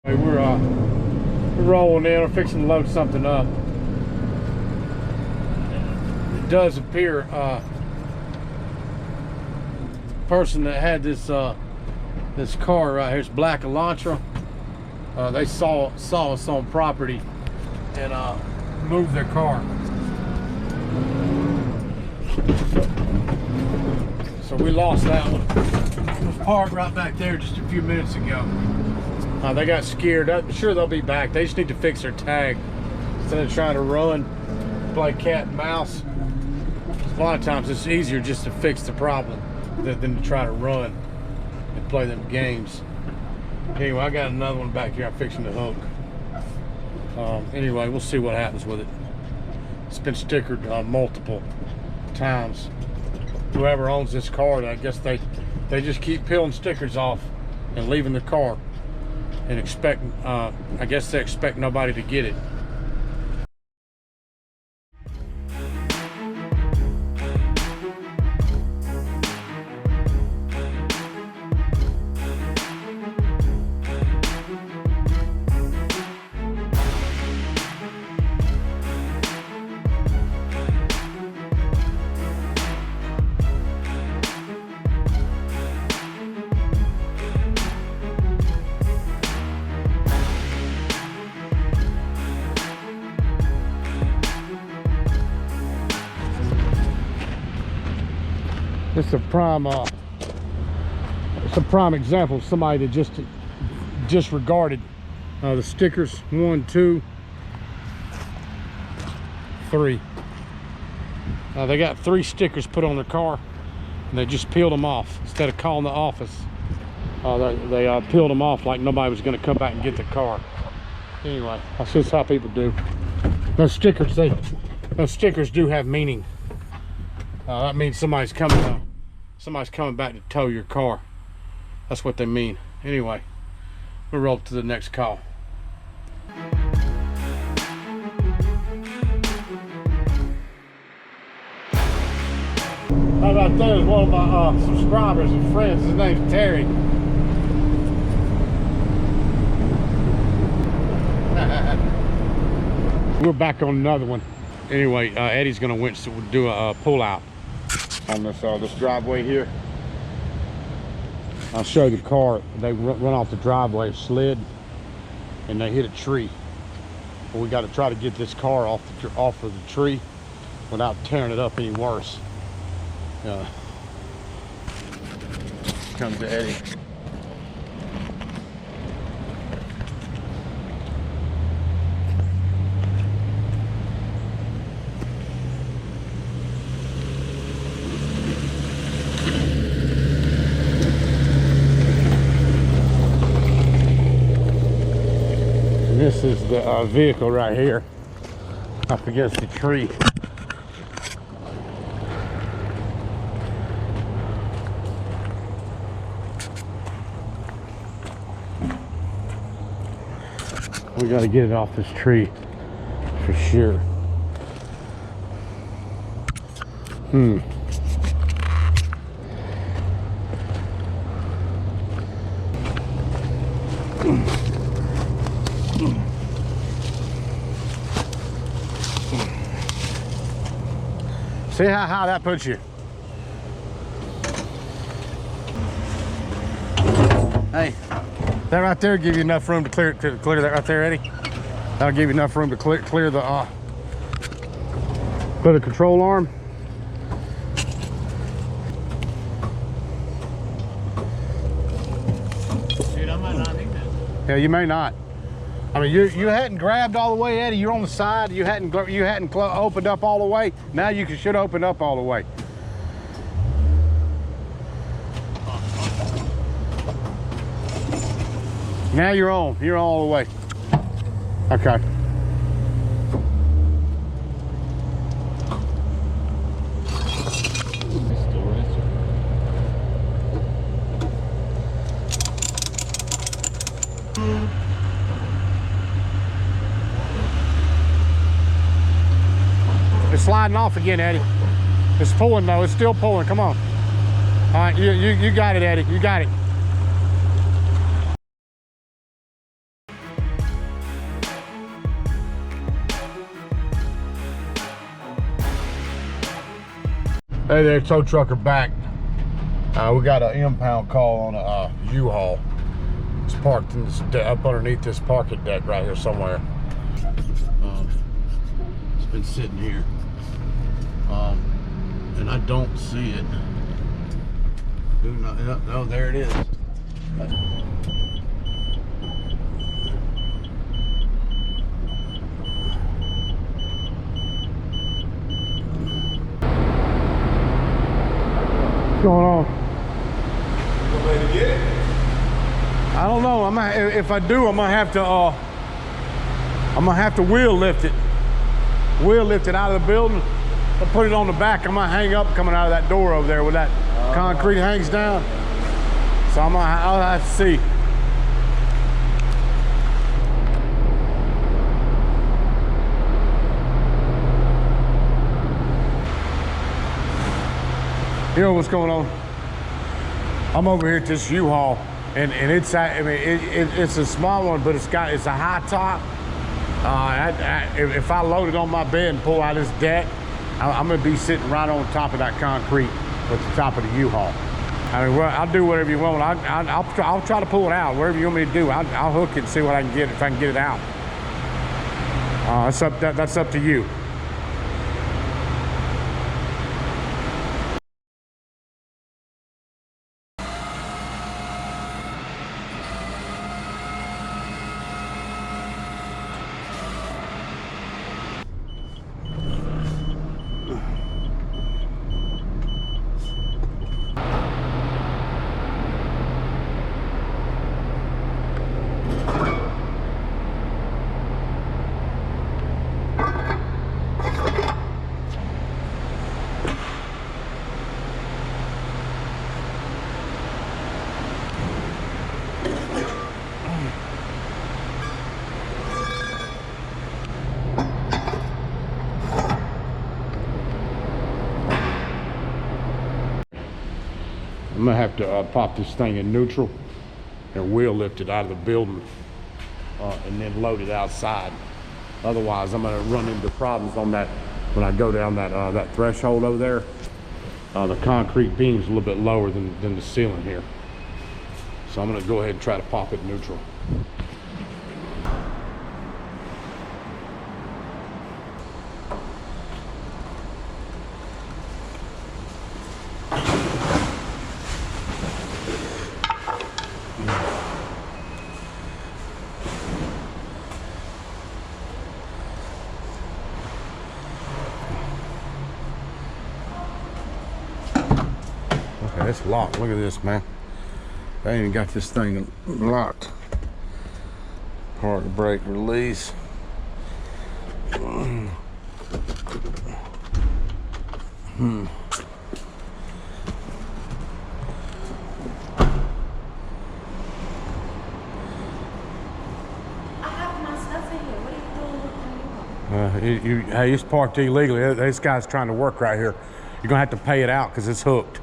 We're rolling in. We're fixing to load something up. It does appear person that had this this car right here, it's black Elantra. They saw us on property and moved their car. So we lost that one. It was parked right back there just a few minutes ago. They got scared. I'm sure they'll be back. They just need to fix their tag instead of trying to run, play cat and mouse. A lot of times it's easier just to fix the problem than to try to run and play them games. Anyway, I got another one back here I'm fixing to hook. Anyway, we'll see what happens with it. It's been stickered multiple times. Whoever owns this car, I guess they just keep peeling stickers off and leaving the car and expect, I guess they expect nobody to get it. It's a prime example of somebody that just disregarded the stickers. 1, 2, 3. They got 3 stickers put on their car and they just peeled them off instead of calling the office. They peeled them off like nobody was going to come back and get the car. Anyway, that's just how people do. Those stickers do have meaning. That means somebody's coming back to tow your car. That's what they mean. Anyway, we'll roll to the next call. How about that is one of my subscribers and friends. His name's Terry. We're back on another one. Anyway, Eddie's gonna do a pull out on this driveway here. I'll show you the car. They run off the driveway, slid, and they hit a tree. But we got to try to get this car off of the tree without tearing it up any worse. Comes to Eddie. This is the vehicle right here up against the tree. We got to get it off this tree for sure. See how high that puts you. Hey, that right there give you enough room to clear that right there, Eddie. That'll give you enough room to clear the put a control arm. Dude, I might not need that. Yeah, you may not. I mean, you hadn't grabbed all the way, Eddie. You're on the side. You hadn't opened up all the way. Now you should open up all the way. Now you're on. You're all the way. Okay. It's sliding off again, Eddie. It's pulling though. It's still pulling. Come on. All right, you got it, Eddie. You got it. Hey there, tow trucker back. We got an impound call on a U-Haul. It's parked in this up underneath this parking deck right here somewhere. It's been sitting here, and I don't see it. Oh, there it is. What's going on? You gonna let it get it? I don't know. If I do, I'm gonna have to wheel lift it. Wheel lift it out of the building. I'll put it on the back. I'm gonna hang up coming out of that door over there where that concrete hangs down. So I'll have to see. You know what's going on? I'm over here at this U-Haul, and it's it's a small one, but it's a high top. If I load it on my bed and pull out this deck, I'm gonna be sitting right on top of that concrete at the top of the U-Haul. I mean, well, I'll do whatever you want. I'll try to pull it out, whatever you want me to do. I'll hook it and see what I can get, if I can get it out. That's up to you. I'm gonna have to pop this thing in neutral and wheel lift it out of the building and then load it outside. Otherwise, I'm gonna run into problems on that when I go down that threshold over there. The concrete beam's a little bit lower than the ceiling here. So I'm gonna go ahead and try to pop it neutral. Okay, it's locked. Look at this, man. I ain't even got this thing locked. Hard to break, release. Hey, it's parked illegally. This guy's trying to work right here. You're gonna have to pay it out because it's hooked.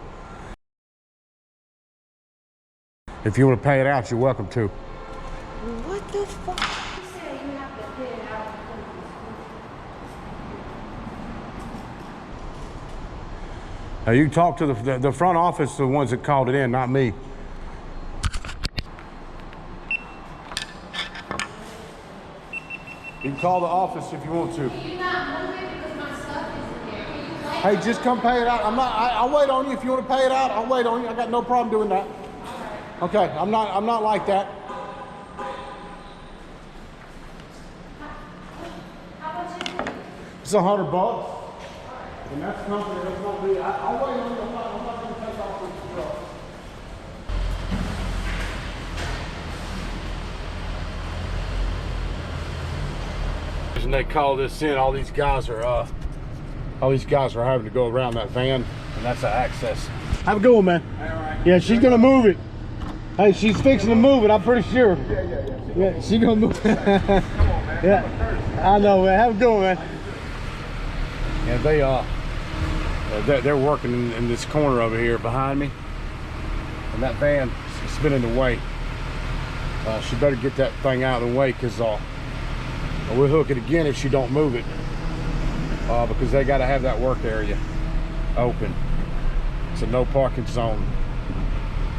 If you want to pay it out, you're welcome to. What the fuck? You said you have to pay it out. You can talk to the front office, the ones that called it in, not me. You can call the office if you want to. You're not moving because my stuff is in there. Can you play? Hey, just come pay it out. I'll wait on you. If you want to pay it out, I'll wait on you. I got no problem doing that. Okay, I'm not like that. How much is it? It's $100. And that's something that's gonna be. I'll wait on you. I'm not gonna take off with the truck. And they call this in. All these guys are having to go around that van, and that's the access. Have a good one, man. All right. Yeah, she's gonna move it. Hey, she's fixing to move it. I'm pretty sure. Yeah, she's gonna move. Come on, man. Yeah, I know, man. Have a good one, man. Yeah, they're working in this corner over here behind me, and that van is been in the way. She better get that thing out of the way, because we'll hook it again if she don't move it, because they got to have that work area open. It's a no parking zone.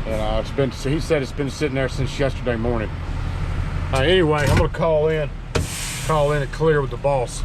And he said it's been sitting there since yesterday morning. Anyway, I'm gonna call in and clear with the boss.